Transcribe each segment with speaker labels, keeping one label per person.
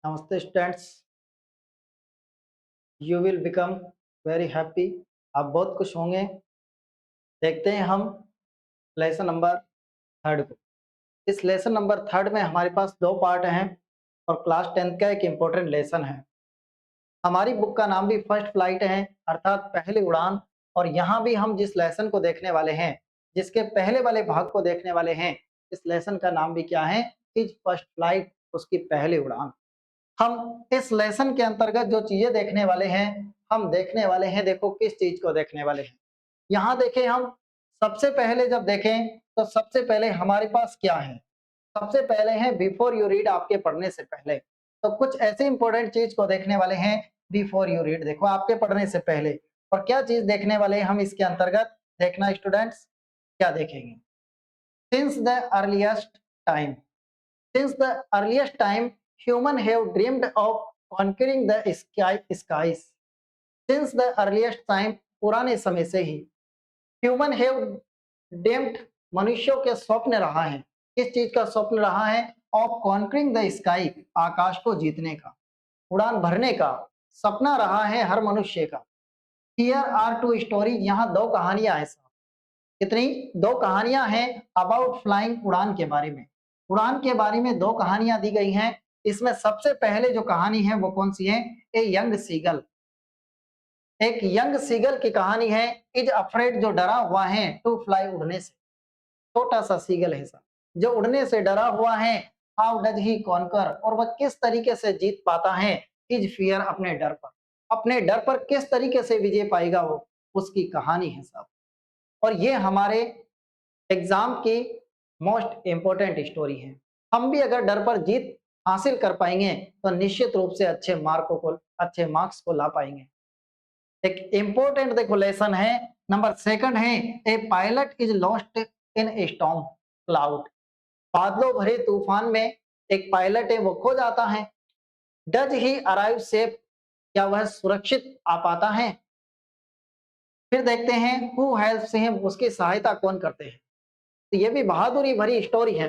Speaker 1: नमस्ते students, you will become very happy. आप बहुत खुश होंगे। देखते हैं हम लेसन नंबर थर्ड को। इस लेसन नंबर थर्ड में हमारे पास दो पार्ट हैं और क्लास 10th का एक इम्पोर्टेंट लेसन है। हमारी बुक का नाम भी फर्स्ट फ्लाइट है, अर्थात पहली उड़ान। और यहाँ भी हम जिस लेसन को देखने वाले हैं, जिसके पहले वाले भाग को देखने वाले हैं, इस लेसन का नाम भी क्या है? इज फर्स्ट फ्लाइट, उसकी पहली उड़ान। हम इस लेसन के अंतर्गत जो चीजें देखने वाले हैं, हम देखने वाले हैं, देखो किस चीज को देखने वाले हैं। यहाँ देखें, हम सबसे पहले जब देखें तो सबसे पहले हमारे पास क्या है? सबसे पहले है बिफोर यू रीड, आपके पढ़ने से पहले। तो कुछ ऐसे इंपॉर्टेंट चीज को देखने वाले हैं बिफोर यू रीड, देखो आपके पढ़ने से पहले। और क्या चीज देखने वाले हैं हम इसके अंतर्गत? देखना स्टूडेंट्स, क्या देखेंगे? Since the earliest time, since the earliest time human have dreamed of conquering the skies. Since the earliest time, पुराने समय से ही human have dreamed, मनुष्यों के स्वप्न रहा है। किस चीज का स्वप्न रहा है? of conquering the sky, आकाश को जीतने का, उड़ान भरने का सपना रहा है हर मनुष्य का। Here are two stories, यहाँ दो कहानियां हैं साहब। कितनी? दो कहानियां हैं अबाउट फ्लाइंग, उड़ान के बारे में। उड़ान के बारे में दो कहानियां दी गई हैं। इसमें सबसे पहले जो कहानी है वो कौन सी है? A young seagull. एक यंग सीगल की कहानी है। इज अफ्रेड, जो डरा हुआ है, टू फ्लाई, उड़ने से। छोटा सा सीगल है सा, जो उड़ने से डरा हुआ है। हाउ डज ही कॉन्कर, और वह किस तरीके से जीत पाता है? इज फियर, अपने डर पर। अपने डर पर किस तरीके से विजय पाएगा वो, उसकी कहानी है साहब। और ये हमारे एग्जाम की मोस्ट इंपोर्टेंट स्टोरी है। हम भी अगर डर पर जीत हासिल कर पाएंगे तो निश्चित रूप से अच्छे मार्क्स को ला पाएंगे। एक इंपॉर्टेंट देखो लेसन है, नंबर सेकंड है। A pilot is lost in a storm cloud, बादलों भरे तूफान में एक पायलट है, वो खो जाता है। डज ही अराइव सेफ, क्या वह सुरक्षित आ पाता है? फिर देखते हैं हु हेल्प्स हिम, उसकी सहायता कौन करते हैं? तो ये भी बहादुरी भरी स्टोरी है।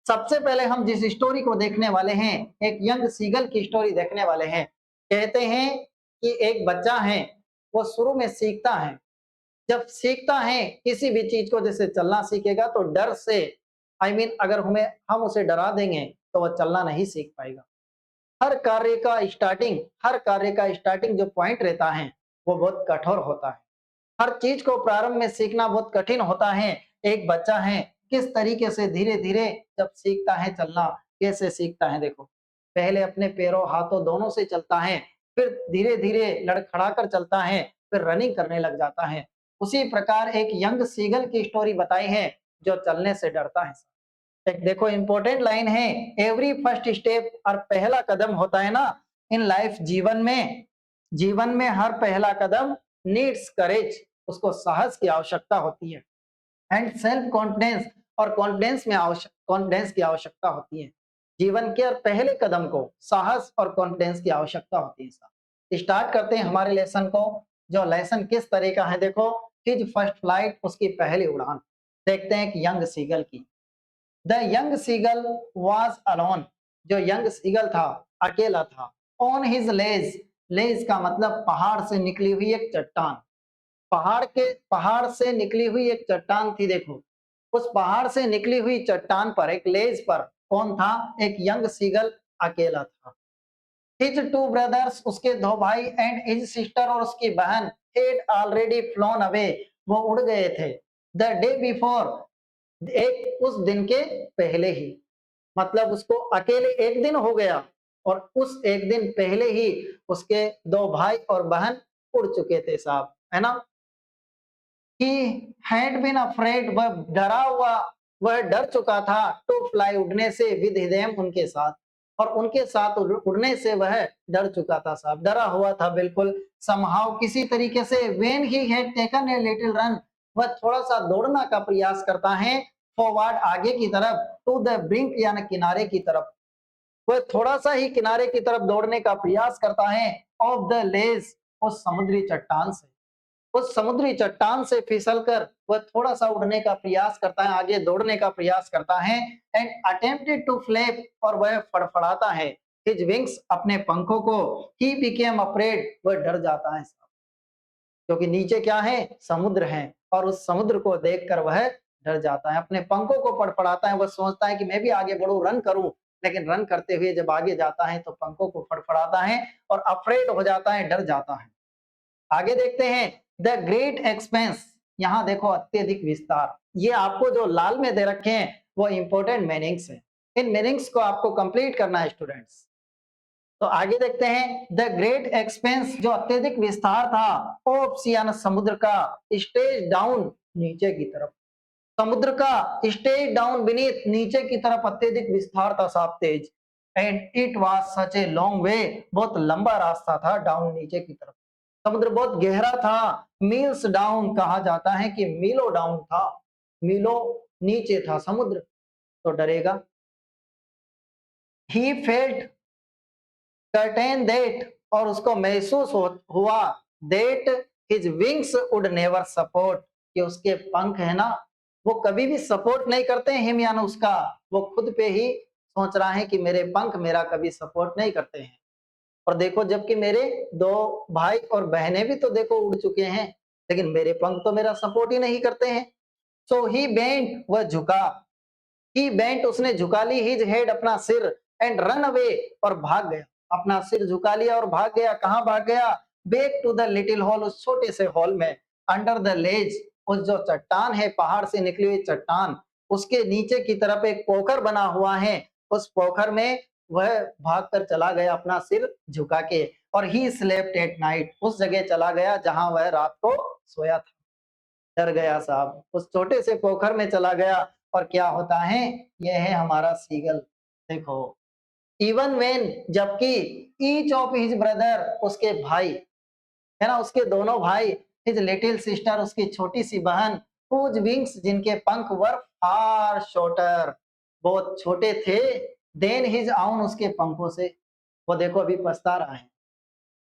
Speaker 1: सबसे पहले हम जिस स्टोरी को देखने वाले हैं, एक यंग सीगल की स्टोरी देखने वाले हैं। कहते हैं कि एक बच्चा है, वो शुरू में सीखता है। जब सीखता है किसी भी चीज को, जैसे चलना सीखेगा तो डर से, अगर हम उसे डरा देंगे तो वह चलना नहीं सीख पाएगा। हर कार्य का स्टार्टिंग जो पॉइंट रहता है वो बहुत कठोर होता है। हर चीज को प्रारंभ में सीखना बहुत कठिन होता है। एक बच्चा है, किस तरीके से धीरे धीरे जब सीखता है चलना, कैसे सीखता है? देखो, पहले अपने पैरों हाथों दोनों से चलता है, फिर धीरे धीरे लड़खड़ा कर चलता है, फिर रनिंग करने लग जाता है। उसी प्रकार एक यंग सीगल की स्टोरी बताई है जो चलने से डरता है। एक देखो इंपॉर्टेंट लाइन है, एवरी फर्स्ट स्टेप, और पहला कदम होता है ना इन लाइफ, जीवन में हर पहला कदम नीड्स करेज, उसको साहस की आवश्यकता होती है। एंड सेल्फ कॉन्फिडेंस, और कॉन्फिडेंस की आवश्यकता होती है। जीवन के पहले कदम को साहस और कॉन्फिडेंस की आवश्यकता होती है। स्टार्ट करते हैं हमारे लेसन को। जो लेसन किस तरह का है, देखो, हिज फर्स्ट फ्लाइट, उसकी पहली उड़ान। देखते हैं एक यंग सीगल की। The young seagull was alone, जो यंग सीगल था अकेला था। ऑन हिज लेज, लेज का मतलब पहाड़ से निकली हुई एक चट्टान। पहाड़ से निकली हुई एक चट्टान थी। देखो, उस पहाड़ से निकली हुई चट्टान पर, एक लेज पर कौन था? एक यंग सीगल अकेला था। हिज टू ब्रदर्स, उसके दो भाई, एंड हिज सिस्टर, और उसकी बहन, हेड ऑलरेडी फ्लोन अवे, वो उड़ गए थे। द डे बिफोर, एक उस दिन के पहले ही, मतलब उसको अकेले एक दिन हो गया और उस एक दिन पहले ही उसके दो भाई और बहन उड़ चुके थे साहब, है ना। He had been afraid, वह डरा हुआ, वह डर चुका था, टू फ्लाई, उड़ने से, विद them, उनके साथ, और उनके साथ उड़ने से वह डर चुका था साहब, डरा हुआ था बिल्कुल। somehow, किसी तरीके से, when he had taken a little run, वह थोड़ा सा दौड़ना का प्रयास करता है, फॉरवर्ड, आगे की तरफ, टू द ब्रिंक, यानी किनारे की तरफ। वह थोड़ा सा ही किनारे की तरफ दौड़ने का प्रयास करता है, ऑफ द लेज, उस समुद्री चट्टान से। उस समुद्री चट्टान से फिसलकर वह थोड़ा सा उड़ने का प्रयास करता है, आगे दौड़ने का प्रयास करता है। एंड अटेम्प्टेड टू फ्लैप, और वह फड़फड़ाता है, हिज विंग्स अपने पंखों को, ही बिकेम अफ्रेड वह डर जाता है क्योंकि नीचे क्या है, समुद्र है, और उस समुद्र को देखकर वह डर जाता है, अपने पंखों को फड़फड़ाता है, वह सोचता है कि मैं भी आगे बढ़ूं, रन करूं, लेकिन रन करते हुए जब आगे जाता है तो पंखों को फड़फड़ाता है और अफ्रेड हो जाता है, डर जाता है। आगे देखते हैं द ग्रेट एक्सपेंस, यहाँ देखो अत्यधिक विस्तार, ये आपको जो लाल में दे रखे हैं वो इंपॉर्टेंट मीनिंग्स है, इन मीनिंग्स को आपको कंप्लीट करना है स्टूडेंट्स। तो आगे देखते हैं द ग्रेट एक्सपेंस, जो अत्यधिक विस्तार था, ऑफ सियान समुद्र का, स्टेज डाउन नीचे की तरफ, समुद्र का स्टेज डाउन बीनीथ नीचे की तरफ अत्यधिक विस्तार था, साफ तेज, and it was such a long way, बहुत लंबा रास्ता था डाउन नीचे की तरफ, समुद्र बहुत गहरा था, मील्स डाउन कहा जाता है कि मीलो डाउन था, मीलो नीचे था समुद्र, तो डरेगा। ही फेल्ट सर्टेन दैट, और उसको महसूस हुआ that his wings would never support, कि उसके पंख है ना वो कभी भी सपोर्ट नहीं करते हैं हिम, यानी उसका, वो खुद पे ही सोच रहा है कि मेरे पंख मेरा कभी सपोर्ट नहीं करते हैं, और देखो जबकि मेरे दो भाई और बहनें भी तो देखो उड़ चुके हैं, लेकिन मेरे पंख तो मेरा सपोर्ट ही नहीं करते हैं। सो ही बेंट, वह झुका, ही बेंट उसने झुका ली, हिज हेड अपना सिर, एंड रन अवे और भाग गया, अपना सिर झुका लिया और भाग गया, कहां भाग गया, back to the little hall, उस छोटे से हॉल में, अंडर द लेज, उस जो चट्टान है पहाड़ से निकली हुई चट्टान, उसके नीचे की तरफ एक पोखर बना हुआ है, उस पोखर में वह भागकर चला गया अपना सिर झुका के, और ही स्लेप्ट एट नाइट, उस जगह चला गया जहां वह रात को सोया था, डर गया साहब, उस छोटे से पोखर में चला गया, और क्या होता है, यह है हमारा सीगल, देखो, इवन वेन, जबकि ईच ऑफ हिज ब्रदर, उसके भाई है ना, उसके दोनों भाई, हिज लिटिल सिस्टर, उसकी छोटी सी बहन, हुज विंग्स, जिनके पंख वर फार शॉर्टर, बहुत छोटे थे, देन हिज आउन, उसके पंखों से, वो देखो अभी पछता रहा है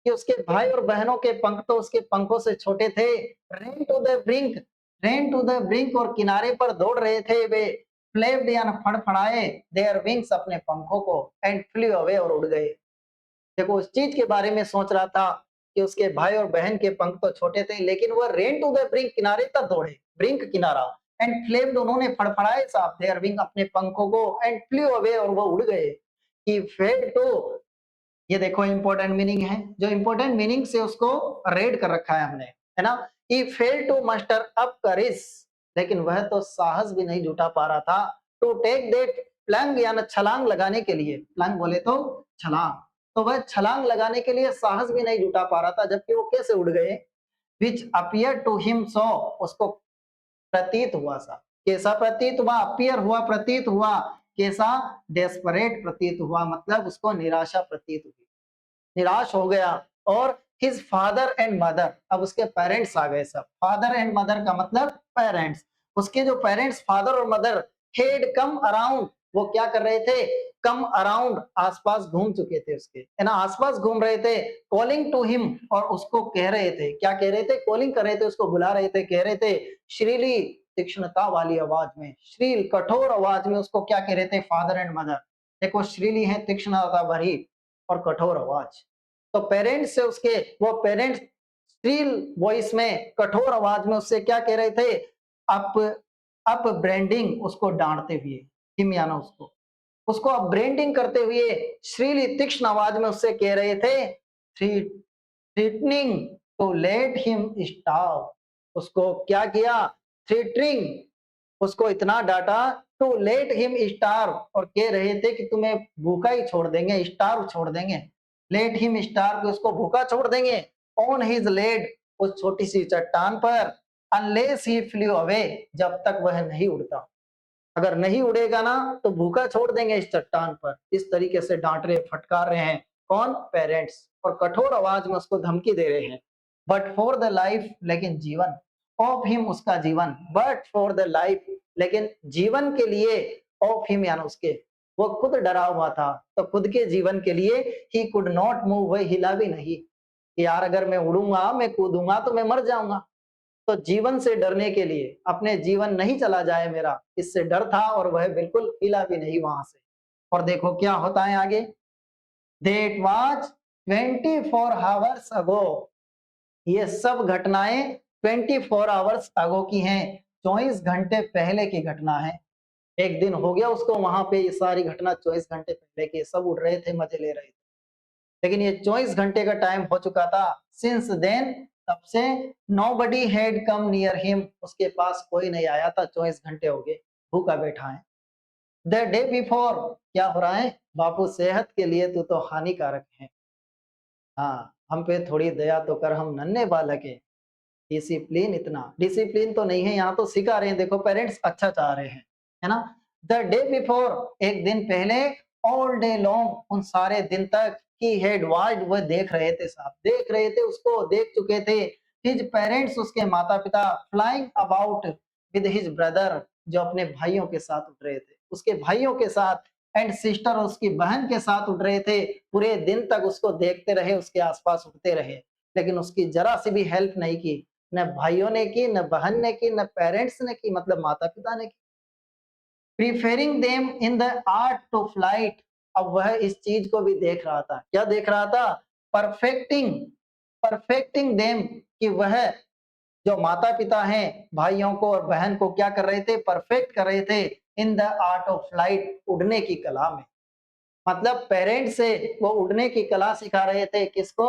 Speaker 1: कि उसके भाई और बहनों के पंख तो उसके पंखों से छोटे थे, ran to the brink, ran to the brink, और किनारे पर दौड़ रहे थे वे, फ्लेप्ड यानी फड़फड़ाए, देयर विंग्स, अपने पंखों को, एंड फ्लू अवे, और उड़ गए। देखो उस चीज के बारे में सोच रहा था कि उसके भाई और बहन के पंख तो छोटे थे, लेकिन वह रेन टू द ब्रिंक, किनारे तक दौड़े, ब्रिंक किनारा, एंड फ्लेम्ड, उन्होंने फड़फड़ाए साहब देयर विंग, अपने पंखों को, एंड फ्लू अवे, और वो उड़ गए। ही फेल्ड टू, ये देखो इंपॉर्टेंट मीनिंग है, जो इंपॉर्टेंट मीनिंग से उसको रेड कर रखा है हमने, है ना, ही फेल टू मस्टर अप करेज, लेकिन वह तो साहस भी नहीं जुटा पा रहा था, टू टेक दैट प्लंग, यानी छलांग लगाने के लिए, प्लंग बोले तो छलांग, तो वह छलांग लगाने के लिए साहस भी नहीं जुटा पा रहा था, जबकि वो कैसे उड़ गए, विच अपियर टू हिम सो, उसको प्रतीत हुआ सा, कैसा प्रतीत हुआ, अपियर हुआ, प्रतीत हुआ, कैसा, डेस्परेट प्रतीत हुआ, मतलब उसको निराशा प्रतीत हुई, निराश हो गया, और हिज फादर एंड मदर, अब उसके पेरेंट्स आ गए सब, फादर एंड मदर का मतलब पेरेंट्स, उसके जो पेरेंट्स फादर और मदर, हेड कम अराउंड, वो क्या कर रहे थे, कम अराउंड, आसपास घूम चुके थे उसके, है ना, आसपास घूम रहे थे, कॉलिंग टू हिम, और उसको कह रहे थे, क्या कह रहे थे, कॉलिंग कर रहे थे, उसको बुला रहे थे, कह रहे थे, श्रीली, तीक्ष्णता वाली आवाज में, श्रील कठोर आवाज में उसको क्या कह रहे थे, फादर एंड मदर, देखो श्रीली है तीक्ष्णता भरी और कठोर आवाज, तो पेरेंट्स से उसके, वो पेरेंट्स स्टील वॉइस में, कठोर आवाज में उससे क्या कह रहे थे, अप अप ब्रांडिंग, उसको डांटते हुए, हिमयाना उसको, उसको अप ब्रांडिंग करते हुए, श्रीली तीक्ष्ण आवाज में उससे कह रहे थे, threatening to let him starve, उसको क्या किया, थ्रेटनिंग, उसको इतना डांटा, टू लेट हिम स्टार्व, और कह रहे थे कि तुम्हें भूखा ही छोड़ देंगे, स्टार्व छोड़ देंगे, लेट हिम स्टार्व, उसको भूखा छोड़ देंगे, ऑन हिज लेड, उस छोटी सी चट्टान पर, अनलेस ही फ्लू अवे, जब तक वह नहीं उड़ता, अगर नहीं उड़ेगा ना तो भूखा छोड़ देंगे इस चट्टान पर, इस तरीके से डांट रहे, फटकार रहे हैं, कौन, पेरेंट्स, और कठोर आवाज में उसको धमकी दे रहे हैं, बट फॉर द लाइफ, लेकिन जीवन, ऑफ हिम, उसका जीवन, बट फॉर द लाइफ, लेकिन जीवन के लिए, ऑफ हिम यानी उसके, वो खुद डरा हुआ था, तो खुद के जीवन के लिए, ही कुड नॉट मूव, वह हिला भी नहीं, कि यार अगर मैं उड़ूंगा, मैं कूदूंगा तो मैं मर जाऊंगा, तो जीवन से डरने के लिए, अपने जीवन नहीं चला जाए मेरा, इससे डर था, और वह बिल्कुल हिला भी नहीं वहां से, और देखो क्या होता है आगे, दैट वाज 24 आवर्स अगो। ये सब घटनाएं 24 आवर्स अगो की हैं, 24 घंटे पहले की घटना है। एक दिन हो गया उसको वहां पे, ये सारी घटना 24 घंटे पहले की, सब उड़ रहे थे, मजे ले रहे थे, लेकिन ये 24 घंटे का टाइम हो चुका था। सिंस देन, तब से nobody had come near him, उसके पास कोई नहीं आया था, 24 घंटे हो गए भूखा बैठा है। द डे बिफोर, क्या हो रहा है बापू, सेहत के लिए तू तो हानिकारक है। हाँ, हम पे थोड़ी दया तो कर, हम नन्हे बालक है। डिसिप्लिन, इतना डिसिप्लिन तो नहीं है, यहाँ तो सिखा रहे हैं, देखो पेरेंट्स अच्छा चाह रहे हैं, है ना। द डे बिफोर, एक दिन पहले, ऑल डे लॉन्ग, उन सारे दिन तक, ही हैड वॉच्ड, वह देख रहे थे, साहब देख रहे थे, उसको देख चुके थे। हिज पेरेंट्स, उसके माता पिता, flying about with his brother, जो अपने भाइयों के साथ उड़ रहे थे, उसके भाइयों के साथ, एंड सिस्टर, उसकी बहन के साथ उड़ रहे थे। पूरे दिन तक उसको देखते रहे, उसके आसपास उड़ते रहे, लेकिन उसकी जरा सी भी हेल्प नहीं की, न भाइयों ने की, न बहन ने की, न पेरेंट्स ने की, मतलब माता पिता ने की। Preferring them in the art to flight, अब वह इस चीज को भी देख रहा था, क्या देख रहा था, परफेक्टिंग, परफेक्टिंग देम, कि वह जो माता पिता हैं भाइयों को और बहन को क्या कर रहे थे, परफेक्ट कर रहे थे, इन द आर्ट ऑफ फ्लाइट, उड़ने की कला में। मतलब पेरेंट्स से वो उड़ने की कला सिखा रहे थे, किसको,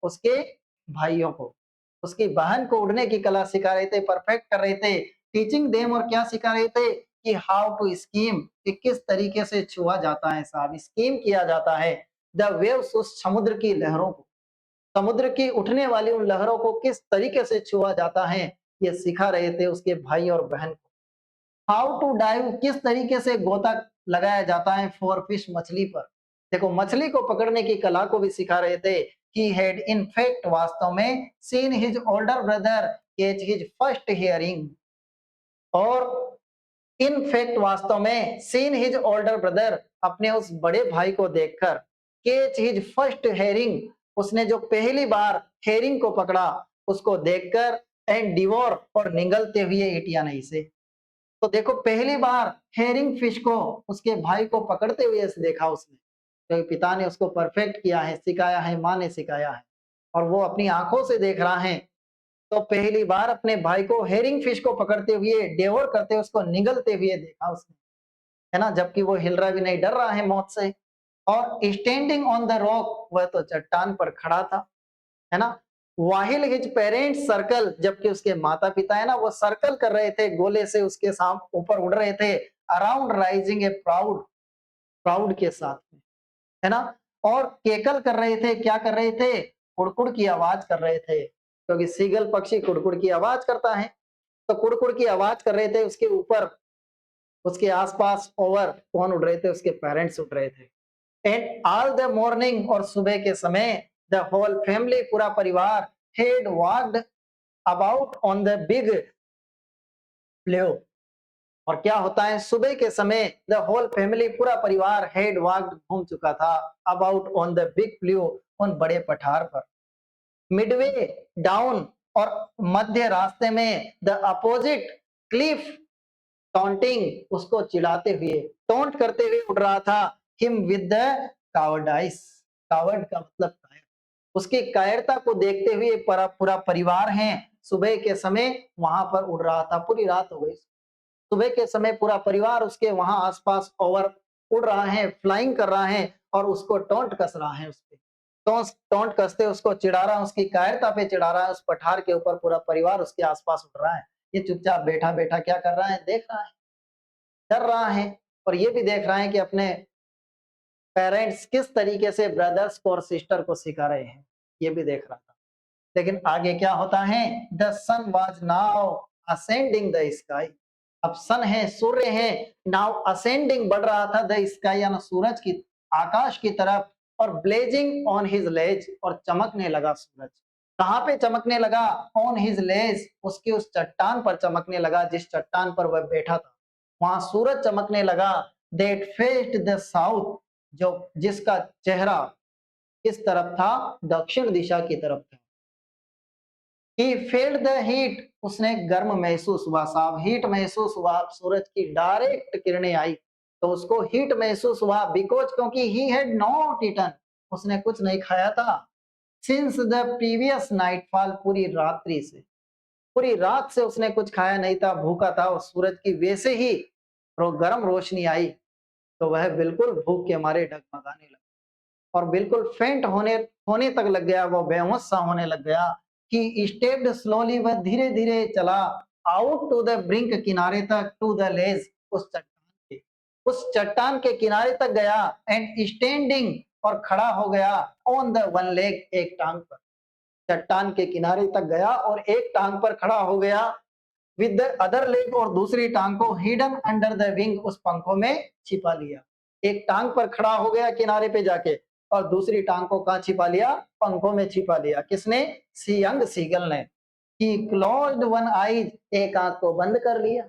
Speaker 1: उसके भाइयों को, उसकी बहन को उड़ने की कला सिखा रहे थे, परफेक्ट कर रहे थे। टीचिंग देम, और क्या सिखा रहे थे, कि हाउ टू स्कीम, कि किस तरीके से छुआ जाता है, साहब स्कीम किया जाता है। द वेव्स, उस समुद्र की लहरों को, समुद्र की उठने वाली उन लहरों को किस तरीके से छुआ जाता है, ये सिखा रहे थे उसके भाई और बहन को। हाउ टू डाइव, किस तरीके से गोता लगाया जाता है, फॉर फिश, मछली पर। देखो मछली को पकड़ने की कला को भी सिखा रहे थे। ही हैड इन फैक्ट, वास्तव में, seen his older brother catch his first hearing, और इन फैक्ट, वास्तव में, सीन हिज ओल्डर ब्रदर, अपने उस बड़े भाई को देखकर, कैच हिज फर्स्ट हेयरिंग, उसने जो पहली बार हेयरिंग को पकड़ा, उसको देखकर, एंड डिवोर, और निगलते हुए इट, या नहीं से। तो देखो पहली बार हेरिंग फिश को उसके भाई को पकड़ते हुए देखा उसने, क्योंकि पिता ने उसको परफेक्ट किया है, सिखाया है, माँ ने सिखाया है, और वो अपनी आंखों से देख रहा है। तो पहली बार अपने भाई को हेरिंग फिश को पकड़ते हुए, डेवर करते हुए, उसको निगलते हुए देखा उसने, है ना, जबकि वो हिल रहा भी नहीं, डर रहा है मौत से। और स्टैंडिंग ऑन द रॉक, वह तो चट्टान पर खड़ा था, है ना। वाहिल हिज पेरेंट्स सर्कल, जबकि उसके माता पिता है ना, वो सर्कल कर रहे थे, गोले से उसके साथ ऊपर उड़ रहे थे, अराउंड राइजिंग ए प्राउड, प्राउड के साथ में, है ना। और केकल कर रहे थे, क्या कर रहे थे, कुड़कुड़ की आवाज कर रहे थे, क्योंकि सीगल पक्षी कुड़कुड़ की आवाज करता है, तो कुड़कुड़ की आवाज कर रहे थे उसके ऊपर, उसके आसपास, ओवर, कौन उड़ रहे थे, उसके पेरेंट्स उड़ रहे थे। एंड ऑल द मॉर्निंग, और सुबह के समय, द होल फैमिली, पूरा परिवार, had walked about on the big प्लेओ, और क्या होता है, सुबह के समय द होल फैमिली, पूरा परिवार, हैड वॉक्ड, घूम चुका था, अबाउट ऑन द बिग प्लेओ, उन बड़े पठार पर। मिडवे डाउन, और मध्य रास्ते में, द अपोजिट क्लिफ, टॉन्टिंग, उसको चिढ़ाते हुए, टोंट करते हुए उड़ रहा था, हिम विद द कावर्डाइस, कावर्ड का मतलब कायर, उसकी कायरता को देखते हुए पूरा पूरा परिवार है, सुबह के समय वहां पर उड़ रहा था, पूरी रात हो गई, सुबह के समय पूरा परिवार उसके वहां आसपास ओवर उड़ रहा है, फ्लाइंग कर रहा है, और उसको टोंट कस रहा है, उसपे टोंट कसते उसको चिढ़ा रहा है, उसकी कायरता पे चिढ़ा रहा है, उस पठार के ऊपर पूरा परिवार उसके आसपास उड़ रहा है। ये चुपचाप बैठा बैठा क्या कर रहा है, देख रहा है, डर रहा है, और ये भी देख रहा है कि अपने पेरेंट्स किस तरीके से ब्रदर्स को और सिस्टर को सिखा रहे हैं, ये भी देख रहा था। लेकिन आगे क्या होता है, the sun was now ascending the sky, अब सन है, सूर्य है, नाउ असेंडिंग, बढ़ रहा था, द स्काई, यानी सूरज की, आकाश की तरफ, और ब्लेजिंग ऑन हिज लेज, और चमकने लगा सूरज, कहाँ पे चमकने लगा, ऑन हिज लेज, उसकी उस चट्टान पर चमकने लगा, जिस चट्टान पर वह बैठा था, वहां सूरज चमकने लगा। दैट फेस्ड द साउथ, जो जिसका चेहरा किस तरफ था, दक्षिण दिशा की तरफ था। ही फेल्ड द हीट, उसने गर्म महसूस हुआ, साहब हीट महसूस हुआ, सूरज की डायरेक्ट किरणें आई, तो उसको हीट महसूस हुआ, बिकॉज, क्योंकि ही हैड नॉट ईटन, उसने कुछ नहीं खाया था। सिंस द प्रीवियस नाइटफॉल, पूरी रात से उसने कुछ खाया नहीं था, भूखा था, और सूरज की वैसे ही गर्म रोशनी आई तो वह बिल्कुल भूख के मारे डगमगाने लगा और बिल्कुल फेंट होने होने तक लग गया, वो बेहोश सा होने लग गया। कि स्टेप्ड स्लोली, वह धीरे धीरे चला आउट टू द ब्रिंक, किनारे तक, टू द लेज, उस चट्टान के किनारे तक गया। एंड स्टैंडिंग, और खड़ा हो गया, ऑन द वन लेग, एक टांग पर, चट्टान के किनारे तक गया और एक टांग पर खड़ा हो गया। विद द अदर लेग, और दूसरी टांग को हिडन अंडर द विंग, उस पंखों में छिपा लिया। एक टांग पर खड़ा हो गया किनारे पे जाके और दूसरी टांग को कहां छिपा लिया? पंखों में छिपा लिया। किसने? यंग सीगल ने। ही क्लोज्ड वन आईज, एक आंख को बंद कर लिया।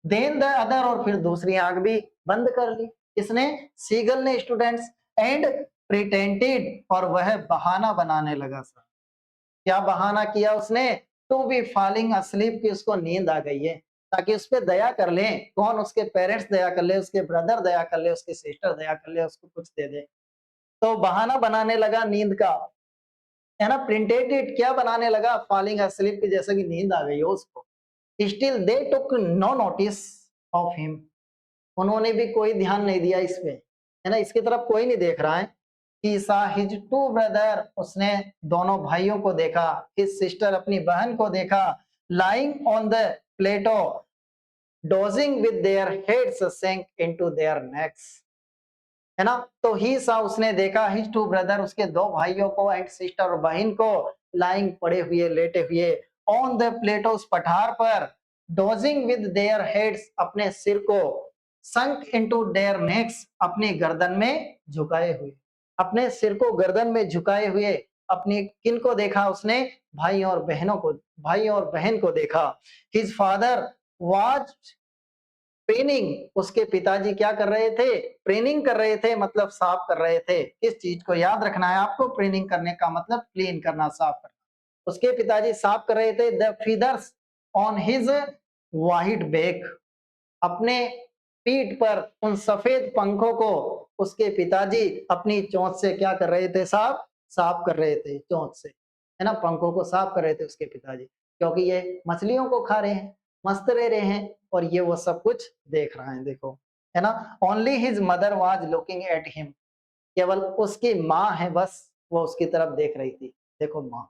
Speaker 1: देन द अदर, और फिर दूसरी आंख भी बंद कर ली। किसने? सीगल ने, स्टूडेंट्स। एंड प्रिटेंडेड, और वह बहाना बनाने लगा। क्या बहाना किया उसने? टू बी फॉलिंग अस्लीप, की उसको नींद आ गई है, ताकि उस पर दया कर ले। कौन? उसके पेरेंट्स दया कर ले, उसके ब्रदर दया कर ले, उसके सिस्टर दया कर ले, उसको कुछ दे दे। तो बहाना बनाने लगा नींद का, है ना। प्रिंटेड इट, क्या बनाने लगा? फॉलिंग अस्लीप की, जैसे कि नींद आ गई हो उसको। Still they took no notice of him, उन्होंने भी कोई ध्यान नहीं दिया इस पे, है ना, इसकी तरफ कोई नहीं देख रहा है। ही सा हिज टू ब्रदर, उसने दोनों भाइयों को देखा। हिज सिस्टर, अपनी बहन को देखा। Lying on the plateau, dozing with their heads sunk into their necks, है ना। तो ही सा, उसने देखा, हिज टू ब्रदर, उसके दो भाइयों को, एंड सिस्टर, और बहन को, लाइंग, पड़े हुए, लेटे हुए, ऑन द प्लेटो, उस पठार पर, डोजिंग विद देयर हेड्स, अपने सिर को, संक इनटू देयर नेक्स, अपनी गर्दन में झुकाए हुए, अपने सिर को गर्दन में झुकाए हुए। अपनी किन को देखा उसने? भाई और बहनों को, भाई और बहन को देखा। हिज फादर वाज प्रेनिंग, उसके पिताजी क्या कर रहे थे? प्रेनिंग कर रहे थे, मतलब साफ कर रहे थे। इस चीज को याद रखना है आपको, प्रेनिंग करने का मतलब क्लीन करना, साफ करना। उसके पिताजी साफ कर रहे थे। The feathers on his white back, अपने पीठ पर उन सफेद पंखों को उसके पिताजी अपनी चोंच से क्या कर रहे थे? साफ साफ कर रहे थे चोंच से, है ना। पंखों को साफ कर रहे थे उसके पिताजी, क्योंकि ये मछलियों को खा रहे हैं, मस्त रह रहे हैं, और ये वो सब कुछ देख रहा है, देखो, है ना। Only his mother was looking at him, केवल उसकी माँ है, बस वो उसकी तरफ देख रही थी। देखो माँ,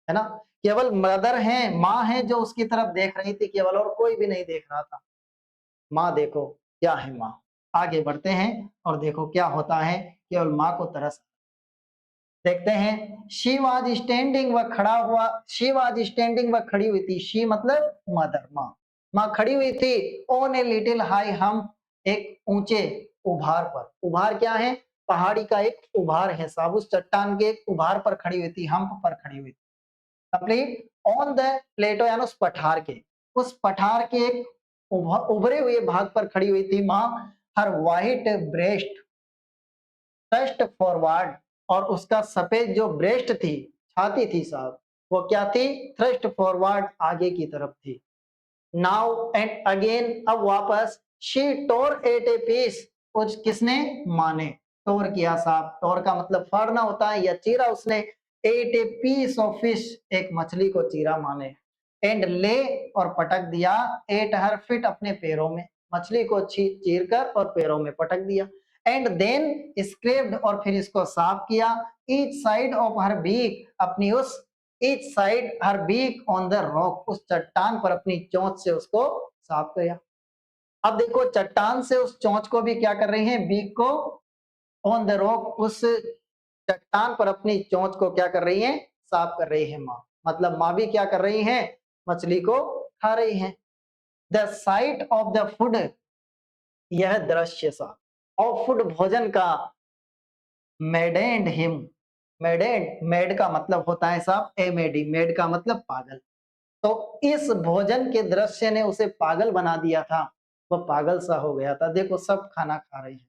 Speaker 1: है ना, केवल मदर है, माँ है जो उसकी तरफ देख रही थी केवल, और कोई भी नहीं देख रहा था। माँ देखो क्या है माँ। आगे बढ़ते हैं और देखो क्या होता है, केवल माँ को तरस। देखते हैं। शी वाज स्टैंडिंग, वह खड़ा हुआ, शी वाज स्टैंडिंग, वह खड़ी हुई थी। शी मतलब मदर, माँ। माँ खड़ी हुई थी। ऑन ए लिटिल हाई हम, एक ऊंचे उभार पर। उभार क्या है? पहाड़ी का एक उभार है साहब, उस चट्टान के एक उभार पर खड़ी हुई थी, हम्प पर खड़ी हुई थी। कंप्लीट। ऑन द प्लेटो, यानी उस पठार के, उस पठार के एक उभरे हुए भाग पर खड़ी हुई थी माँ। हर वाइट ब्रेस्ट थ्रस्ट फॉरवर्ड, और उसका सफेद जो ब्रेस्ट थी, छाती थी साहब, वो क्या थी? थ्रस्ट फॉरवर्ड, आगे की तरफ थी। नाउ एंड अगेन, अब वापस। She tore at a piece, कुछ किसने? माँ ने टोर किया साहब। टोर का मतलब फाड़ना होता है, या चीरा उसने। At a piece of fish, एक मछली को चीरा माँ ने। एंड ले, और पटक दिया। एट हर फिट, अपने पैरों में, मछली को चीर कर और पैरों में पटक दिया। एंड देन स्क्रेप्ड, और फिर इसको साफ किया। Each side of her beak, अपनी उस each side her beak on the rock, उस चट्टान पर अपनी चोंच से उसको साफ किया। अब देखो, चट्टान से उस चोंच को भी क्या कर रही है? बीक को, ऑन द रॉक, उस चट्टान पर अपनी चोंच को क्या कर रही है? साफ कर रही है माँ। मतलब माँ भी क्या कर रही है? मछली को खा रही है। The site of the food, यह दृश्य सा, और फूड, भोजन का, मेडेंड हिम, मेडेंड, मेड का मतलब होता है साहब एमेडी, मेड का मतलब पागल। तो इस भोजन के दृश्य ने उसे पागल बना दिया था, वह पागल सा हो गया था। देखो सब खाना खा रहे हैं,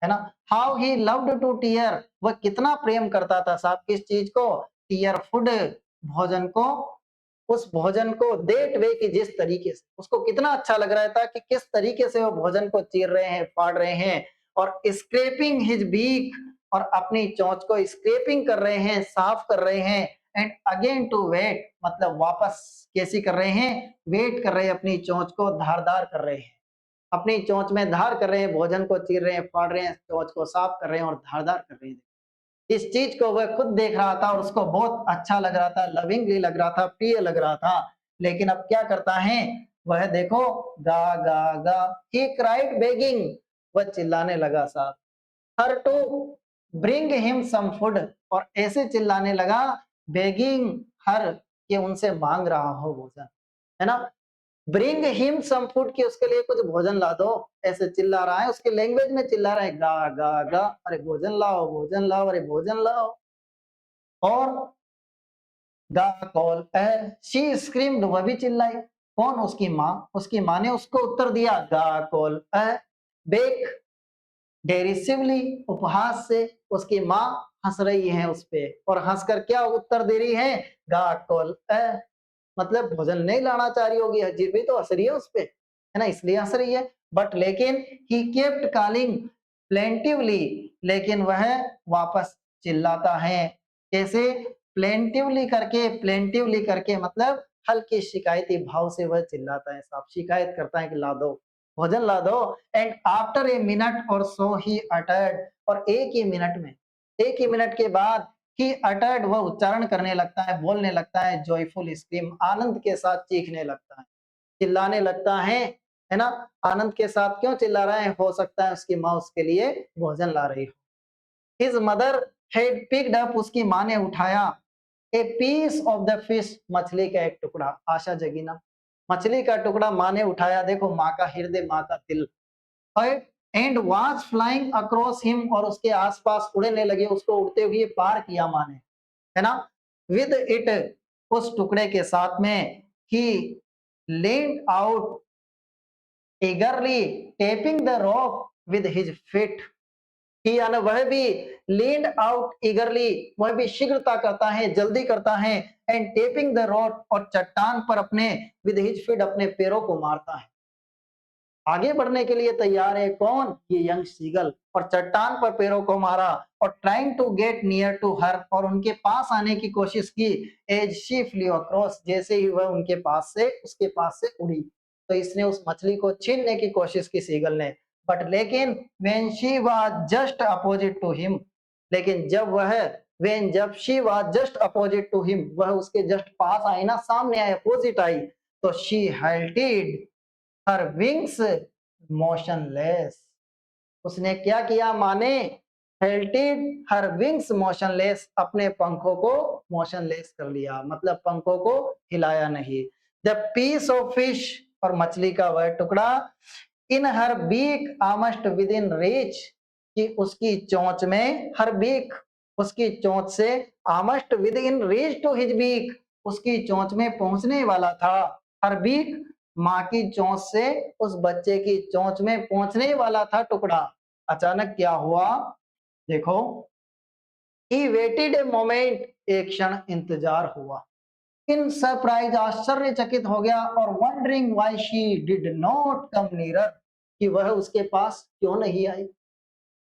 Speaker 1: है ना। How he loved to tear, वह कितना प्रेम करता था साहब, किस चीज को? टीयर फूड, भोजन को, उस भोजन को। देट वे, की जिस तरीके से उसको कितना अच्छा लग रहा था कि किस तरीके से वो भोजन को चीर रहे हैं, फाड़ रहे हैं। और स्क्रैपिंग हिज बीक, और अपनी चोंच को स्क्रैपिंग कर रहे हैं, साफ कर रहे हैं। एंड अगेन टू वेट मतलब वापस कैसी कर रहे हैं, वेट कर रहे हैं, अपनी चोंच को धारदार कर रहे हैं, अपनी चोंच में धार कर रहे हैं, भोजन को चीर रहे हैं, फाड़ रहे हैं, चोंच को साफ कर रहे हैं और धारदार कर रहे हैं। इस चीज को वह खुद देख रहा था और उसको बहुत अच्छा लग रहा था, लविंगली लग रहा था, प्रिय लग रहा था। लेकिन अब क्या करता है वह, देखो, गा गा गा, ही क्राइड बेगिंग, वह चिल्लाने लगा साहब, her to bring him some food, और ऐसे चिल्लाने लगा, बेगिंग हर, कि उनसे मांग रहा हो भोजन, है ना, ब्रिंग हिम सम फूड, कि उसके लिए कुछ भोजन ला दो, ऐसे चिल्ला रहा है, उसके लैंग्वेज में चिल्ला रहा है, गा गा गा, अरे भोजन लाओ, भोजन लाओ, अरे भोजन लाओ। और गा कॉल शी स्क्रीम्ड, वह भी चिल्लाई, कौन, उसकी माँ, उसकी माँ ने उसको उत्तर दिया, गा कॉल बेक डेरिसिवली, उपहास से, उसकी माँ हंस रही है उस पे, और हंसकर क्या उत्तर दे रही है, गा कॉल मतलब भोजन नहीं लाना चाह रही होगी, हजीर भी तो हंस रही है उस पे, है ना, इसलिए हंस रही है। बट लेकिन ही केप्ट कॉलिंग प्लेंटिवली, लेकिन वह वापस चिल्लाता है, कैसे, प्लेंटिवली करके मतलब हल्की शिकायती भाव से वह चिल्लाता है, साहब शिकायत करता है कि ला दो, भोजन ला दो। एंड आफ्टर ए मिनट और सो ही अटर्ड, और एक ही मिनट के बाद ही अटर्ड, वह उच्चारण करने लगता है, बोलने लगता है, जॉयफुल स्क्रीम, आनंद के साथ चीखने लगता है, चिल्लाने लगता है ना, आनंद के साथ क्यों चिल्ला रहा है, हो सकता है उसकी माँ उसके लिए भोजन ला रही हो। His mother had picked up, उसकी माँ ने उठाया, a piece of the fish, मछली का एक टुकड़ा, आशा जगी ना, मछली का टुकड़ा माँ ने उठाया, देखो माँ का हृदय, माँ का दिल, and was flying across him, और उसके आसपास उड़ने लगे, उसको उड़ते हुए पार किया माँ ने, है ना, विद इट, उस टुकड़े के साथ में, ही leaned out eagerly, tapping the rock with his feet, ही यानी वह भी leaned out eagerly, वह भी शीघ्रता करता है, जल्दी करता है, एंड टेपिंग द रॉक, और चट्टान पर अपने विद हिज फीट, अपने पैरों को मारता है, आगे बढ़ने के लिए तैयार है, कौन, ये यंग सीगल, और चट्टान पर पैरों को मारा, और trying to get near to her, और उनके पास आने की कोशिश की, एज शी फ्लू अक्रॉस, जैसे ही वह उनके पास से, उसके पास से उड़ी, तो इसने उस मछली को छीनने की कोशिश की सीगल ने, बट लेकिन when she was just opposite to him, लेकिन जब she was just opposite to him, वह उसके जस्ट पास आई ना, सामने आई, अपोजिट आई, तो she halted her wings motionless, उसने क्या किया, माने halted her wings motionless, अपने पंखों को motionless कर लिया, मतलब पंखों को हिलाया नहीं। the piece of fish, और मछली का वह टुकड़ा, in her beak almost within reach, कि उसकी चोंच में, हर बीक, उसकी चोंच से, almost within reach to his beak, उसकी चोंच में पहुंचने वाला था, हर बीक माँ की चोंच से उस बच्चे की चोंच में पहुंचने वाला था टुकड़ा। अचानक क्या हुआ, देखो, ही वेटेड ए मोमेंट, एक क्षण इंतजार हुआ, इन सरप्राइज, आश्चर्यचकित हो गया, और wondering why she did not come nearer, कि वह उसके पास क्यों नहीं आई,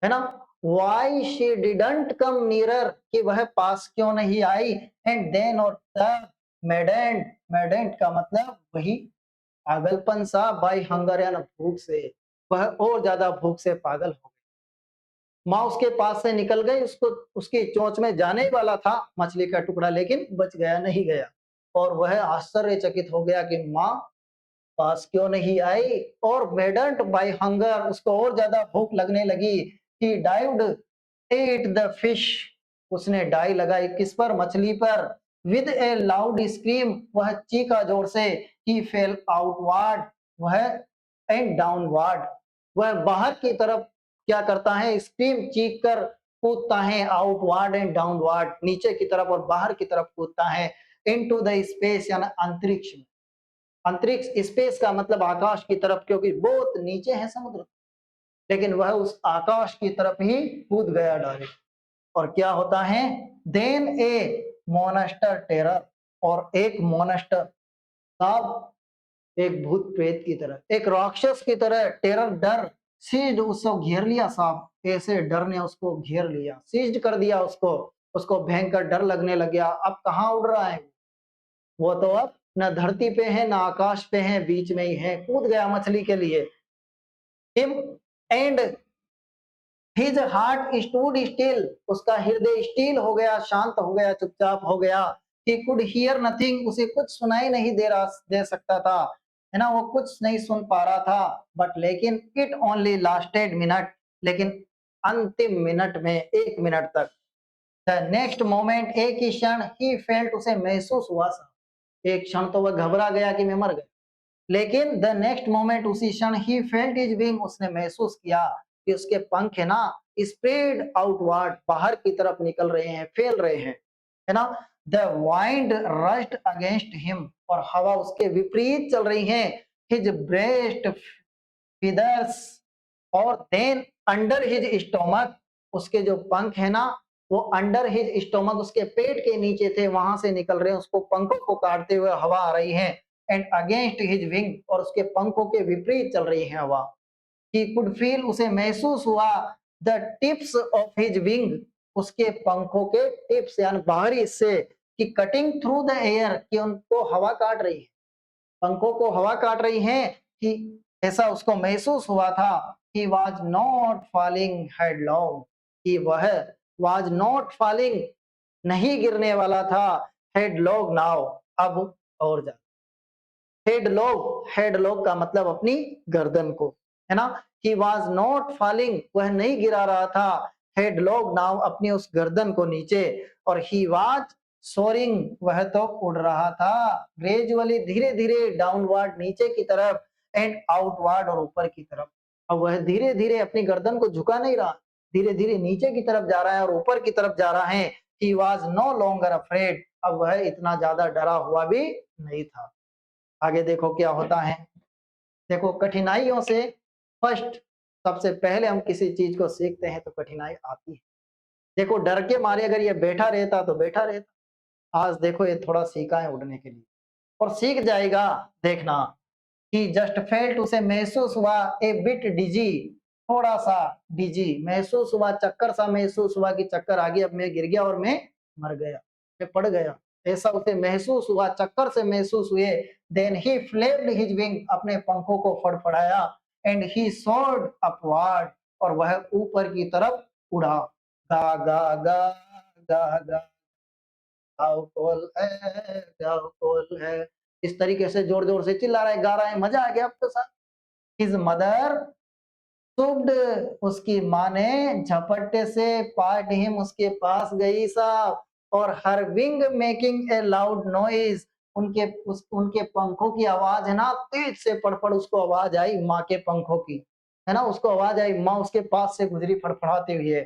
Speaker 1: है ना, why she didn't come nearer, कि वह पास क्यों नहीं आई, एंड देन, और तब, मेडेंट का मतलब वही पागलपन सा, बाई हंगर या भूख से, वह और ज्यादा भूख से पागल हो गई, माँ उसके पास से निकल गई, उसको उसकी चोंच में जाने वाला था मछली का टुकड़ा, लेकिन बच गया, नहीं गया, और वह आश्चर्यचकित हो गया कि माँ पास क्यों नहीं आई, और मेडेंट बाय हंगर, उसको और ज्यादा भूख लगने लगी, ही डाइव्ड एट द फिश, उसने डाई लगाई किस पर, मछली पर, विद ए लाउड स्क्रीम, वह चीखा जोर से, ही फेल आउटवर्ड, वह एंड डाउनवर्ड, वह बाहर की तरफ क्या करता है, स्क्रीम चीख कर कूदता है, आउटवर्ड एंड डाउनवर्ड, नीचे की तरफ और बाहर की तरफ कूदता है, इनटू द स्पेस यानी अंतरिक्ष में, अंतरिक्ष स्पेस का मतलब आकाश की तरफ, क्योंकि बहुत नीचे है समुद्र, लेकिन वह उस आकाश की तरफ ही कूद गया डायरेक्ट, और क्या होता है, देन ए मोनास्टर टेरर, और एक मोनास्टर, साहब एक भूत प्रेत की तरह, एक राक्षस की तरह, टेरर डर, सीज्ड उसको घेर लिया सांप, ऐसे डर ने उसको घेर लिया, सीज्ड कर दिया उसको, उसको भयंकर डर लगने लग गया। अब कहाँ उड़ रहा है वो, तो अब न धरती पे है न आकाश पे है, बीच में ही है, कूद गया मछली के लिए। Him and his heart stood still, उसका हृदय स्टील हो गया, शांत हो गया, चुपचाप हो गया। ही कुड हियर नथिंग, उसे कुछ सुनाई नहीं दे सकता था, है ना, वो कुछ नहीं सुन पा रहा था। बट लेकिन इट ओनली लास्टेड मिनट, लेकिन अंतिम मिनट में, 1 मिनट तक। द नेक्स्ट मोमेंट, एक ही क्षण, ही फेल्ट, उसे महसूस हुआ सा, एक क्षण तो वह घबरा गया कि मैं मर गया, लेकिन द नेक्स्ट मोमेंट, उसी क्षण, ही फेल्ट हिज विंग, उसने महसूस किया कि उसके पंख है ना, स्प्रेड आउटवर्ड, बाहर की तरफ निकल रहे हैं, फैल रहे हैं, है ना। The wind rushed against him, और हवा उसके विपरीत चल रही है। हिज ब्रेस्ट फिदर्स, और देन अंडर हिज स्टोमक, उसके जो पंख है ना, वो अंडर हिज स्टोमक, उसके पेट के नीचे थे, वहां से निकल रहे हैं, उसको पंखों को काटते हुए हवा आ रही है। एंड अगेंस्ट हिज विंग, और उसके पंखों के विपरीत चल रही है हवा। ही कुड फील, उसे महसूस हुआ, the tips of his wing, उसके पंखों के टिप्स यानी बाहरी हिस्से की कटिंग थ्रू द एयर, कि उनको हवा काट रही है, पंखों को हवा काट रही है, कि ऐसा उसको महसूस हुआ था। ही वॉज नॉट फॉलिंग हेडलॉन्ग, कि वह वॉज नॉट फॉलिंग, नहीं गिरने वाला था, हेडलॉन्ग नाउ, अब और जा, हेडलॉग, हेडलॉग का मतलब अपनी गर्दन को, है ना। ही वॉज नॉट फॉलिंग, वह नहीं गिरा रहा था, हेडलॉग नाउ, अपनी उस गर्दन को नीचे। और ही वॉज सोरिंग, वह तो उड़ रहा था, ग्रेजुअली, धीरे धीरे, डाउनवर्ड, नीचे की तरफ, एंड आउटवर्ड, और ऊपर की तरफ। अब वह धीरे धीरे अपनी गर्दन को झुका नहीं रहा, धीरे धीरे नीचे की तरफ जा रहा है और ऊपर की तरफ जा रहा है। He was no longer afraid, अब वह इतना ज्यादा डरा हुआ भी नहीं था। आगे देखो क्या होता है। देखो कठिनाइयों से फर्स्ट, सबसे पहले हम किसी चीज को सीखते हैं तो कठिनाई आती है। देखो डर के मारे अगर ये बैठा रहता तो बैठा रहता, आज देखो ये थोड़ा सीखा है उड़ने के लिए और सीख जाएगा। देखना, ही जस्ट फेल्ट, उसे महसूस हुआ, ए बिट डिजी, थोड़ा सा डिजी महसूस हुआ, चक्कर सा महसूस हुआ कि चक्कर आ गया, अब मैं गिर गया और मैं मर गया, मैं पड़ गया, ऐसा उसे महसूस हुआ, चक्कर से महसूस हुए। देन ही फ्लेप्ड हिज विंग, अपने पंखों को फड़फड़ाया, एंड ही सोर्ड अपवार्ड, और वह ऊपर की तरफ उड़ा। गा गा गा गा गा, गाओ कोल है, गाओ कोल है, इस तरीके से जोर जोर से चिल्ला रहा है, गा रहा है, मजा आ गया आपके साथ। हिज मदर सुब्ड, उसकी माँ ने झपट्टे से पार्ट हिम, उसके पास गई साहब, और her wing making a loud noise, उनके पंखों की आवाज है ना, तेज से पड़पड़ उसको आवाज आई, माँ के पंखों की, है ना, उसको आवाज आई, माँ उसके पास से गुजरी फड़फड़ाते हुए।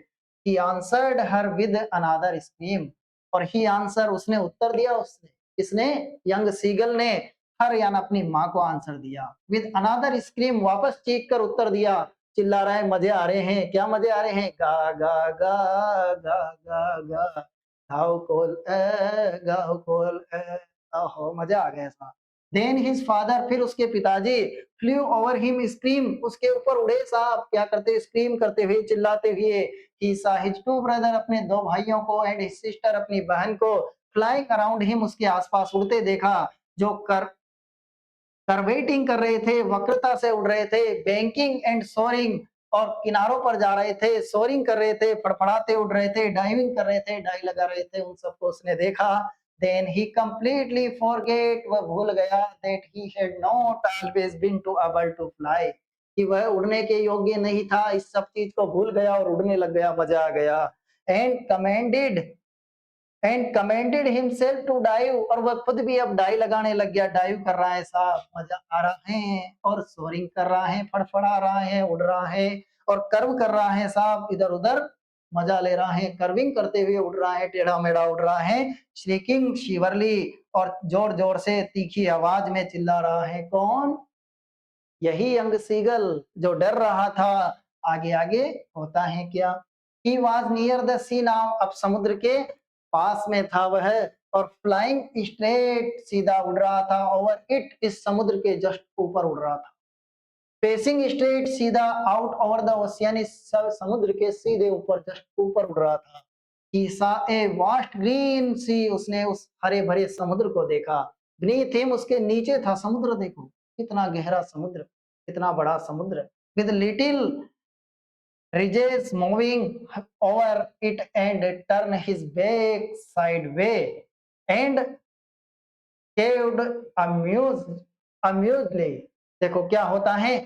Speaker 1: He answered her with another scream, और ही आंसर, उसने उत्तर दिया, उसने, किसने, यंग सीगल ने, हर यानी अपनी माँ को आंसर दिया, विद अनदर स्क्रीम, वापस चीख कर उत्तर दिया, चिल्ला रहा है, मजे आ रहे हैं, क्या मजे आ रहे हैं, गा गा गा गा गा गा, गाओ कोल ए, गाओ कोल ए, ओहो मजा आ गया सा। देन हिज फादर, फिर उसके पिताजी, फ्लू ओवर हिम स्क्रीम, उसके ऊपर उड़े साहब, क्या करते, स्क्रीम करते हुए, चिल्लाते हुए। ही सा हिज टू ब्रदर, अपने दो भाइयों को, एंड हिज सिस्टर, अपनी बहन को, फ्लाइंग अराउंड हिम, उसके आसपास उड़ते देखा, जो कर्वेटिंग कर रहे थे, वक्रता से उड़ रहे थे, बैंकिंग एंड सोरिंग, और किनारों पर जा रहे थे, सोरिंग कर रहे थे, फड़फड़ाते उड़ रहे थे, डाइविंग कर रहे थे, डाई लगा रहे थे, उन सबको उसने देखा। देन ही कंप्लीटली फॉरगेट, वह भूल गया, that he had not always been to able to fly, कि वह उड़ने के योग्य नहीं था, इस सब चीज को भूल गया और उड़ने लग गया, मजा आ गया। And commanded himself to dive, और वह खुद भी अब डाई लगाने लग गया, डाइव कर रहा है साहब, मजा आ रहा है, और सोरिंग कर रहा है, फड़फड़ा रहा है, उड़ रहा है, और कर्व कर रहा है साहब, इधर उधर मजा ले रहा है, कर्विंग करते हुए उड़ रहा है, टेढ़ा मेढ़ा उड़ रहा है, श्रीकिंग शिवरली, और जोर जोर से तीखी आवाज में चिल्ला रहा है, कौन, यही यंग सीगल, जो डर रहा था। आगे आगे होता है क्या। He was near the sea now, अब समुद्र के पास में था वह, और फ्लाइंग स्ट्रेट, सीधा उड़ रहा था, ओवर इट, इस समुद्र के जस्ट ऊपर उड़ रहा था। फेसिंग स्ट्रेट सीधा आउट ओवर द ओशियन, इस समुद्र के सीधे ऊपर जस्ट ऊपर उड़ रहा था। ही सा ए वास्ट ग्रीन सी, उसने उस हरे भरे समुद्र को देखा। बीनीथ हिम, उसके नीचे था समुद्र, देखो कितना गहरा समुद्र, कितना बड़ा समुद्र। With little ridges moving over it and turn his back sideway and caved amused amusedly। देखो क्या होता है,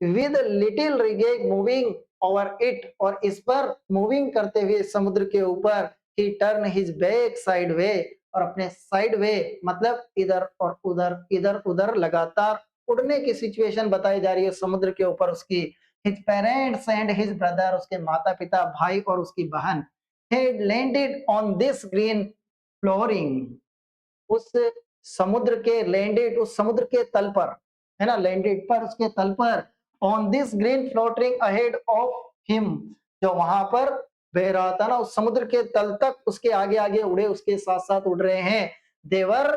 Speaker 1: with little ridges moving over it, और इस पर मूविंग करते हुए समुद्र के ऊपर, he turn his back sideway, और अपने साइड वे मतलब इधर उधर लगातार उड़ने की सिचुएशन बताई जा रही है समुद्र के ऊपर उसकी। His parents and his brother, उसके माता पिता, भाई और उसकी बहन, had landed on this green flooring, उस समुद्र के लैंडेड, उस समुद्र के तल पर, है ना, लैंडेड पर, उसके तल पर, on this green floating ahead of him, जो वहां पर बह रहा था ना, उस समुद्र के तल तक उसके आगे आगे उड़े, उसके साथ साथ उड़ रहे हैं। देवर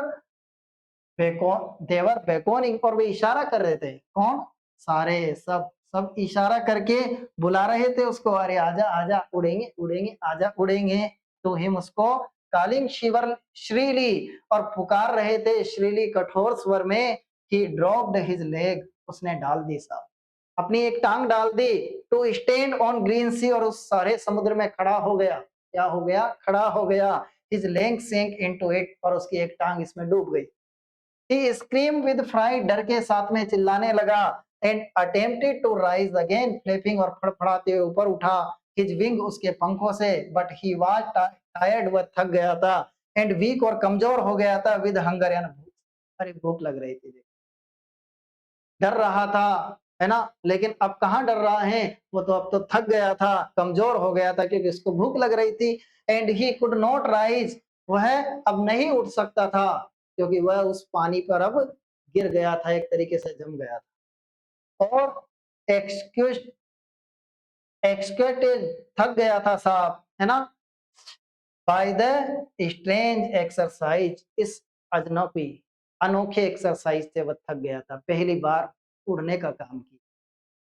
Speaker 1: देवर बेकॉनिंग, और वे इशारा कर रहे थे, कौन, सारे सब सब इशारा करके बुला रहे थे उसको, अरे आजा आजा, उड़ेंगे उड़ेंगे, आजा उड़ेंगे। तो हिम, उसको कालिंग शिवर श्रीली, और पुकार रहे थे श्रीली, कठोर स्वर में। ही ड्रॉप्ड हिज लेग, उसने डाल दी साहब, अपनी एक टांग डाल दी। टू स्टैंड ऑन ग्रीन सी, और उस सारे समुद्र में खड़ा हो गया। क्या हो गया, खड़ा हो गया। हिज लेग सेंक इनटू इट, और उसकी एक टांग इसमें डूब गई। He screamed with fright, डर के साथ में चिल्लाने लगा। And attempted to rise again, flapping, और फड़फड़ाते हुए ऊपर उठा। His wing, उसके पंखों से, but he was tired, वह थक गया था। And weak, और कमजोर हो गया था। With hunger, यानी भूख, अरे भूख लग रही थी। डर रहा था, है ना, लेकिन अब कहाँ डर रहा है, वो तो अब तो थक गया था, कमजोर हो गया था, क्योंकि उसको भूख लग रही थी। And he could not rise, वह अब नहीं उठ सकता था, क्योंकि वह उस पानी पर अब गिर गया था, एक तरीके से जम गया था। और एक्सक्यूज एक्सक्यूटेड, थक गया था साहब, है ना, बाय द स्ट्रेंज एक्सरसाइज, इस अजनबी अनोखे एक्सरसाइज से वह थक गया था, पहली बार उड़ने का काम किया,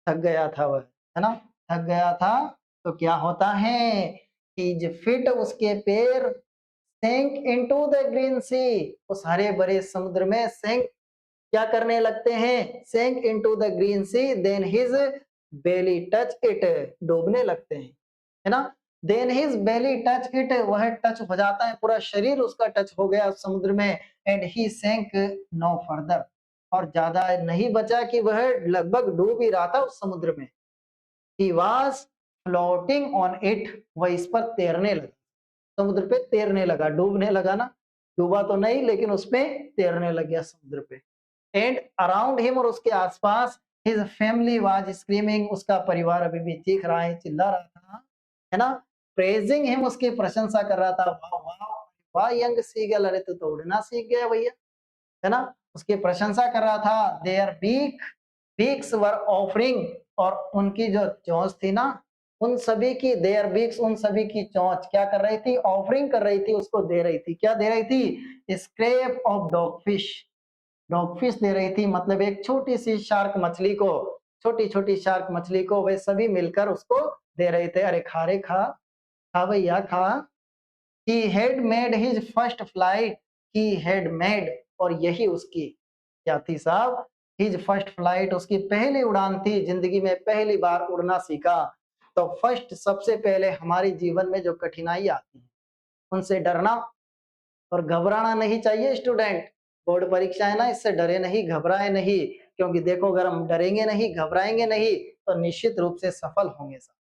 Speaker 1: थक गया था वह, है ना, थक गया था। तो क्या होता है, इज फिट, उसके पैर सेंक इनटू द ग्रीन सी, उस हरे भरे समुद्र में सेंक, क्या करने लगते हैं, sunk into the green sea, then his belly touch it, डूबने लगते हैं, है ना। Then his belly touch it, वह टच हो जाता है, पूरा शरीर उसका टच हो गया उस समुद्र में। एंड ही सेंक नो फर्दर, और ज्यादा नहीं बचा कि वह लगभग डूब ही रहा था उस समुद्र में। He was floating on it, वह इस पर तैरने लगा, समुद्र पे तैरने लगा, डूबने लगा ना, डूबा तो नहीं लेकिन उस पे तैरने लग गया समुद्र पे। एंड अराउंड हिम, और उसके आसपास, हिज फैमिली वाज स्क्रीमिंग, उसका परिवार अभी भी चीख रहा है, चिल्ला रहा था, है ना, प्रेजिंग हिम, उसकी प्रशंसा कर रहा था, वाह वाह वाह यंग सीगल, अरे तू तो उड़ना सीख गया भैया, है ना, उसकी प्रशंसा कर रहा था। देयर बीक्स वर ऑफरिंग, और उनकी जो चोंच थी ना, उन सभी की, देयर बीक्स, उन सभी की चोंच क्या कर रही थी, ऑफरिंग कर रही थी, उसको दे रही थी, क्या दे रही थी, स्क्रैप ऑफ डॉगफिश, डॉगफिश दे रही थी, मतलब एक छोटी सी शार्क मछली को, छोटी छोटी शार्क मछली को वे सभी मिलकर उसको दे रहे थे, अरे खा रे खा, खा भैया खा। He had made his first flight, he had made, और यही उसकी क्या थी साहब, हिज फर्स्ट फ्लाइट, उसकी पहली उड़ान थी, जिंदगी में पहली बार उड़ना सीखा। तो फर्स्ट, सबसे पहले हमारे जीवन में जो कठिनाई आती है उनसे डरना और घबराना नहीं चाहिए स्टूडेंट। बोर्ड परीक्षा है ना, इससे डरे नहीं, घबराए नहीं, क्योंकि देखो अगर हम डरेंगे नहीं, घबराएंगे नहीं, तो निश्चित रूप से सफल होंगे सब,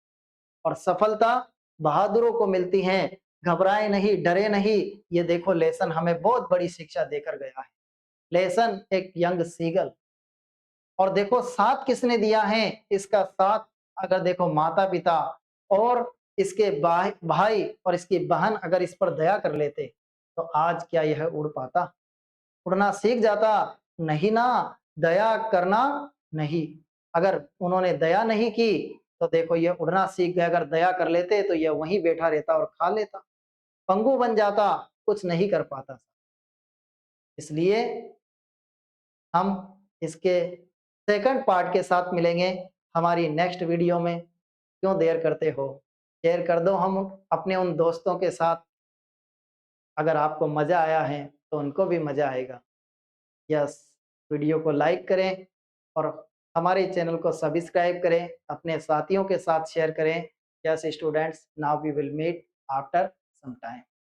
Speaker 1: और सफलता बहादुरों को मिलती है। घबराए नहीं, डरे नहीं, ये देखो लेसन हमें बहुत बड़ी शिक्षा देकर गया है। लेसन एक यंग सीगल, और देखो साथ किसने दिया है, इसका साथ अगर देखो माता पिता और इसके भाई और इसकी बहन अगर इस पर दया कर लेते, तो आज क्या यह उड़ पाता, उड़ना सीख जाता, नहीं ना, दया करना नहीं, अगर उन्होंने दया नहीं की तो देखो ये उड़ना सीख गए, अगर दया कर लेते तो ये वहीं बैठा रहता और खा लेता, पंगु बन जाता, कुछ नहीं कर पाता। इसलिए हम इसके सेकंड पार्ट के साथ मिलेंगे हमारी नेक्स्ट वीडियो में। क्यों देर करते हो? शेयर कर दो हम अपने उन दोस्तों के साथ। अगर आपको मज़ा आया है तो उनको भी मज़ा आएगा। यस, वीडियो को लाइक करें और हमारे चैनल को सब्सक्राइब करें, अपने साथियों के साथ शेयर करें। Yes students, now we will meet after some time.